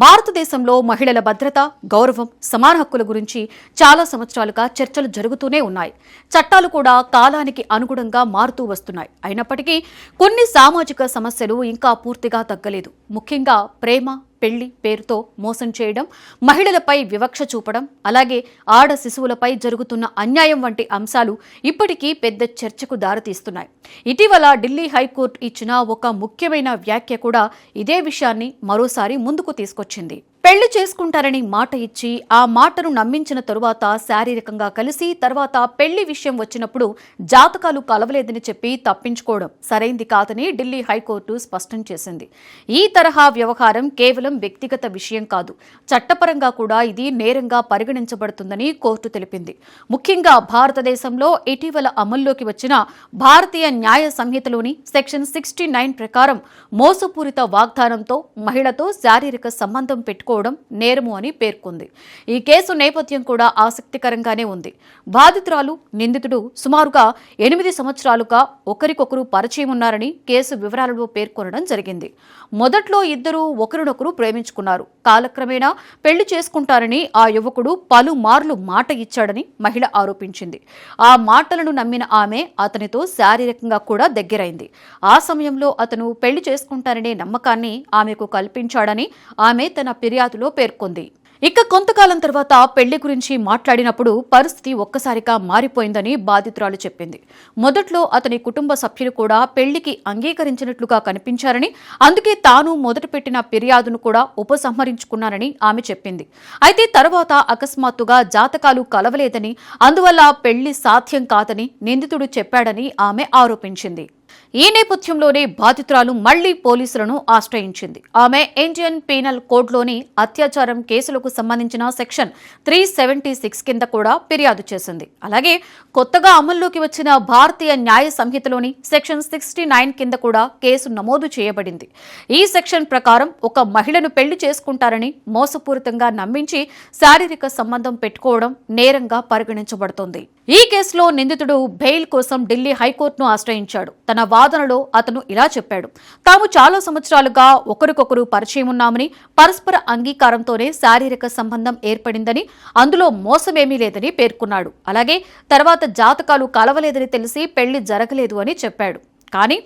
భారతదేశంలో మహిళల భద్రత, గౌరవం, సమాన హక్కుల గురించి చాలా సంవత్సరాలుగా చర్చలు జరుగుతూనే ఉన్నాయి. చట్టాలు కూడా కాలానికి అనుగుణంగా మారుతూ వస్తున్నాయి. అయినప్పటికీ కొన్ని సామాజిక సమస్యలు ఇంకా పూర్తిగా తగ్గలేదు. ముఖ్యంగా ప్రేమ, పెళ్లి పేరుతో మోసం చేయడం, మహిళలపై వివక్ష చూపడం, అలాగే ఆడ శిశువులపై జరుగుతున్న అన్యాయం వంటి అంశాలు ఇప్పటికీ పెద్ద చర్చకు దారితీస్తున్నాయి. ఇటీవల ఢిల్లీ హైకోర్టు ఇచ్చిన ఒక ముఖ్యమైన వ్యాఖ్య కూడా ఇదే విషయాన్ని మరోసారి ముందుకు తీసుకొచ్చింది. పెళ్లి చేసుకుంటారని మాట ఇచ్చి ఆ మాటను నమ్మించిన తరువాత శారీరకంగా కలిసి తర్వాత పెళ్లి విషయం వచ్చినప్పుడు జాతకాలు కలవలేదని చెప్పి తప్పించుకోవడం సరైంది కాదని ఢిల్లీ హైకోర్టు స్పష్టం చేసింది. ఈ తరహా వ్యవహారం కేవలం వ్యక్తిగత విషయం కాదు, చట్టపరంగా కూడా ఇది నేరంగా పరిగణించబడుతుందని కోర్టు తెలిపింది. ముఖ్యంగా భారతదేశంలో ఇటీవల అమల్లోకి వచ్చిన భారతీయ న్యాయ సంహితలోని సెక్షన్ 69 ప్రకారం మోసపూరిత వాగ్దానంతో మహిళతో శారీరక సంబంధం పెట్టుకోవడం నేరము అని పేర్కొంది. ఈ కేసు నేపథ్యం కూడా ఆసక్తికరంగానే ఉంది. బాధితురాలు, నిందితుడు సుమారుగా 8 సంవత్సరాలుగా ఒకరికొకరు పరిచయం ఉన్నారని కేసు వివరాలలో పేర్కొనడం జరిగింది. మొదట్లో ఇద్దరు ఒకరినొకరు ప్రేమించుకున్నారు. కాలక్రమేణా పెళ్లి చేసుకుంటారని ఆ యువకుడు పలుమార్లు మాట ఇచ్చాడని మహిళ ఆరోపించింది. ఆ మాటలను నమ్మిన ఆమె అతనితో శారీరకంగా కూడా దగ్గరైంది. ఆ సమయంలో అతను పెళ్లి చేసుకుంటారనే నమ్మకాన్ని ఆమెకు కల్పించాడని ఆమె తన ఫిర్యాదులో పేర్కొంది. ఇక కొంతకాలం తర్వాత పెళ్లి గురించి మాట్లాడినప్పుడు పరిస్థితి ఒక్కసారిగా మారిపోయిందని బాధితురాలు చెప్పింది. మొదట్లో అతని కుటుంబ సభ్యులు కూడా పెళ్లికి అంగీకరించినట్లుగా కనిపించారని, అందుకే తాను మొదలుపెట్టిన ఫిర్యాదును కూడా ఉపసంహరించుకున్నారని ఆమె చెప్పింది. అయితే తర్వాత అకస్మాత్తుగా జాతకాలు కలవలేదని, అందువల్ల పెళ్లి సాధ్యం కాదని నిందితుడు చెప్పాడని ఆమె ఆరోపించింది. ఈ నేపథ్యంలోనే బాధితురాలు మళ్లీ పోలీసులను ఆశ్రయించింది. ఆమె ఇండియన్ పీనల్ కోడ్లోని అత్యాచారం కేసులకు సంబంధించిన సెక్షన్ 376 కింద కూడా ఫిర్యాదు చేసింది. అలాగే కొత్తగా అమల్లోకి వచ్చిన భారతీయ న్యాయ సంహితలోని సెక్షన్ 69 కింద కూడా కేసు నమోదు చేయబడింది. ఈ సెక్షన్ ప్రకారం ఒక మహిళను పెళ్లి చేసుకుంటారని మోసపూరితంగా నమ్మించి శారీరక సంబంధం పెట్టుకోవడం నేరంగా పరిగణించబడుతోంది. ఈ కేసులో నిందితుడు బెయిల్ కోసం ఢిల్లీ హైకోర్టును ఆశ్రయించాడు. తన వాదనలో అతను ఇలా చెప్పాడు: తాము చాలా సంవత్సరాలుగా ఒకరికొకరు పరిచయం ఉన్నామని, పరస్పర అంగీకారంతోనే శారీరక సంబంధం ఏర్పడిందని, అందులో మోసమేమీ లేదని పేర్కొన్నాడు. అలాగే తర్వాత జాతకాలు కలవలేదని తెలిసి పెళ్లి జరగలేదు అని చెప్పాడు. కానీ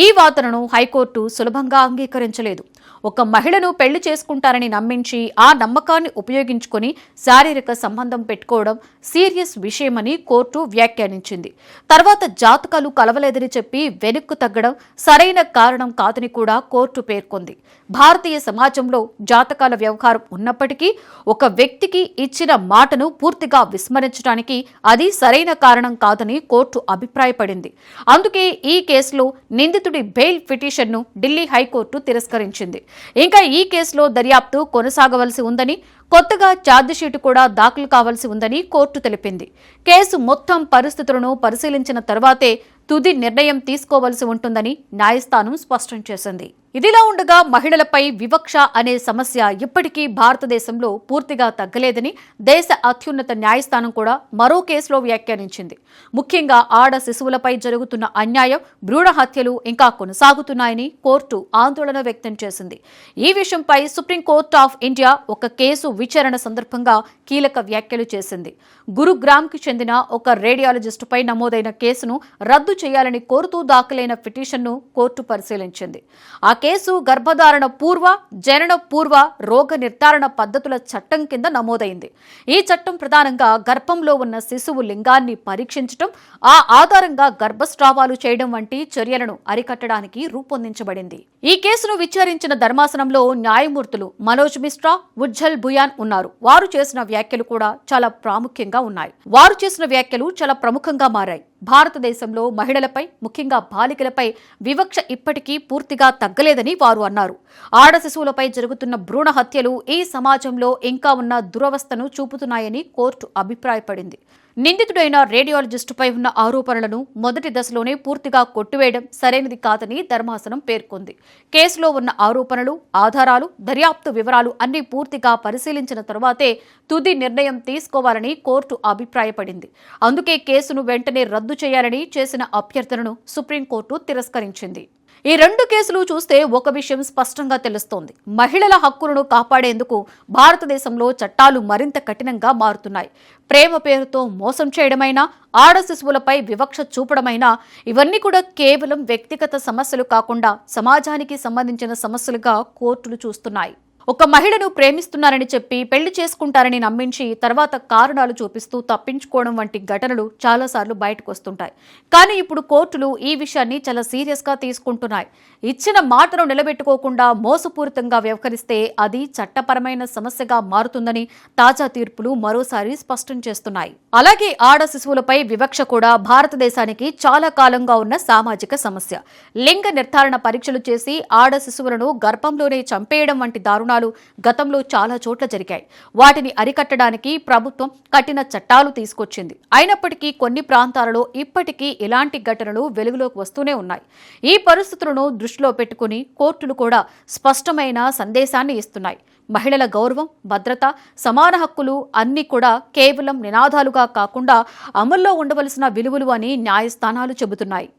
ఈ వాదనను హైకోర్టు సులభంగా అంగీకరించలేదు. ఒక మహిళను పెళ్లి చేసుకుంటారని నమ్మించి ఆ నమ్మకాన్ని ఉపయోగించుకుని శారీరక సంబంధం పెట్టుకోవడం సీరియస్ విషయమని కోర్టు వ్యాఖ్యానించింది. తర్వాత జాతకాలు కలవలేదని చెప్పి వెనక్కు తగ్గడం సరైన కారణం కాదని కూడా కోర్టు పేర్కొంది. భారతీయ సమాజంలో జాతకాల వ్యవహారం ఉన్నప్పటికీ ఒక వ్యక్తికి ఇచ్చిన మాటను పూర్తిగా విస్మరించడానికి అది సరైన కారణం కాదని కోర్టు అభిప్రాయపడింది. అందుకే ఈ కేసులో నిందితుడి బెయిల్ పిటిషన్ను ఢిల్లీ హైకోర్టు తిరస్కరించింది. ఇంకా ఈ కేసులో దర్యాప్తు కొనసాగవలసి ఉందని, కొత్తగా ఛార్జిషీటు కూడా దాఖలు కావాల్సి ఉందని కోర్టు తెలిపింది. కేసు మొత్తం పరిస్థితులను పరిశీలించిన తర్వాతే తుది నిర్ణయం తీసుకోవలసి ఉంటుందని న్యాయస్థానం స్పష్టం చేసింది. ఇదిలా ఉండగా మహిళలపై వివక్ష అనే సమస్య ఇప్పటికీ భారతదేశంలో పూర్తిగా తగ్గలేదని దేశ అత్యున్నత న్యాయస్థానం కూడా మరో కేసులో వ్యాఖ్యానించింది. ముఖ్యంగా ఆడ శిశువులపై జరుగుతున్న అన్యాయం, భ్రూణ హత్యలు ఇంకా కొనసాగుతున్నాయని కోర్టు ఆందోళన వ్యక్తం చేసింది. ఈ విషయంపై సుప్రీంకోర్టు ఆఫ్ ఇండియా ఒక కేసు విచారణ సందర్భంగా కీలక వ్యాఖ్యలు చేసింది. గురుగ్రామ్కి చెందిన ఒక రేడియాలజిస్టుపై నమోదైన కేసును రద్దు చేయాలని కోరుతూ దాఖలైన పిటిషన్ను కోర్టు పరిశీలించింది. ఆ కేసు గర్భధారణ పూర్వ, జనన పూర్వ రోగ నిర్ధారణ పద్ధతుల చట్టం కింద నమోదైంది. ఈ చట్టం ప్రధానంగా గర్భంలో ఉన్న శిశువు లింగాన్ని పరీక్షించడం, ఆ ఆధారంగా గర్భస్రావాలు చేయడం వంటి చర్యలను అరికట్టడానికి రూపొందించబడింది. ఈ కేసును విచారించిన ధర్మాసనంలో న్యాయమూర్తులు మనోజ్ మిశ్రా, ఉజ్జల్ భుయాన్ ఉన్నారు. వారు చేసిన వ్యాఖ్యలు కూడా చాలా ప్రాముఖ్యంగా ఉన్నాయి. వారు చేసిన వ్యాఖ్యలు చాలా ప్రముఖంగా మారాయి. భారతదేశంలో మహిళలపై, ముఖ్యంగా బాలికలపై వివక్ష ఇప్పటికీ పూర్తిగా తగ్గలేదని వారు అన్నారు. ఆడ శిశువులపై జరుగుతున్న భ్రూణ హత్యలు ఈ సమాజంలో ఇంకా ఉన్న దురవస్థను చూపుతున్నాయని కోర్టు అభిప్రాయపడింది. నిందితుడైన రేడియాలజిస్టుపై ఉన్న ఆరోపణలను మొదటి దశలోనే పూర్తిగా కొట్టివేయడం సరైనది కాదని ధర్మాసనం పేర్కొంది. కేసులో ఉన్న ఆరోపణలు, ఆధారాలు, దర్యాప్తు వివరాలు అన్ని పూర్తిగా పరిశీలించిన తరువాతే తుది నిర్ణయం తీసుకోవాలని కోర్టు అభిప్రాయపడింది. అందుకే కేసును వెంటనే రద్దు చేయాలని చేసిన అభ్యర్థనను సుప్రీంకోర్టు తిరస్కరించింది. ఈ రెండు కేసులు చూస్తే ఒక విషయం స్పష్టంగా తెలుస్తోంది. మహిళల హక్కులను కాపాడేందుకు భారతదేశంలో చట్టాలు మరింత కఠినంగా మారుతున్నాయి. ప్రేమ పేరుతో మోసం చేయడమైనా, ఆడ శిశువులపై వివక్ష చూపడమైనా ఇవన్నీ కూడా కేవలం వ్యక్తిగత సమస్యలు కాకుండా సమాజానికి సంబంధించిన సమస్యలుగా కోర్టులు చూస్తున్నాయి. ఒక మహిళను ప్రేమిస్తున్నారని చెప్పి పెళ్లి చేసుకుంటారని నమ్మించి తర్వాత కారణాలు చూపిస్తూ తప్పించుకోవడం వంటి ఘటనలు చాలాసార్లు బయటకు వస్తుంటాయి. కానీ ఇప్పుడు కోర్టులు ఈ విషయాన్ని చాలా సీరియస్గా తీసుకుంటున్నాయి. ఇచ్చిన మాటను నిలబెట్టుకోకుండా మోసపూరితంగా వ్యవహరిస్తే అది చట్టపరమైన సమస్యగా మారుతుందని తాజా తీర్పులు మరోసారి స్పష్టం చేస్తున్నాయి. అలాగే ఆడ శిశువులపై వివక్ష కూడా భారతదేశానికి చాలా కాలంగా ఉన్న సామాజిక సమస్య. లింగ నిర్ధారణ పరీక్షలు చేసి ఆడ శిశువులను గర్భంలోనే చంపేయడం వంటి దారుణాలు గతంలో చాలా చోట్ల జరిగాయి. వాటిని అరికట్టడానికి ప్రభుత్వం కఠిన చట్టాలు తీసుకొచ్చింది. అయినప్పటికీ కొన్ని ప్రాంతాలలో ఇప్పటికీ ఇలాంటి ఘటనలు వెలుగులోకి వస్తూనే ఉన్నాయి. ఈ పరిస్థితులను దృష్టిలో పెట్టుకుని కోర్టులు కూడా స్పష్టమైన సందేశాన్ని ఇస్తున్నాయి. మహిళల గౌరవం, భద్రత, సమాన హక్కులు అన్నీ కూడా కేవలం నినాదాలుగా కాకుండా అమల్లో ఉండవలసిన విలువలు అని న్యాయస్థానాలు చెబుతున్నాయి.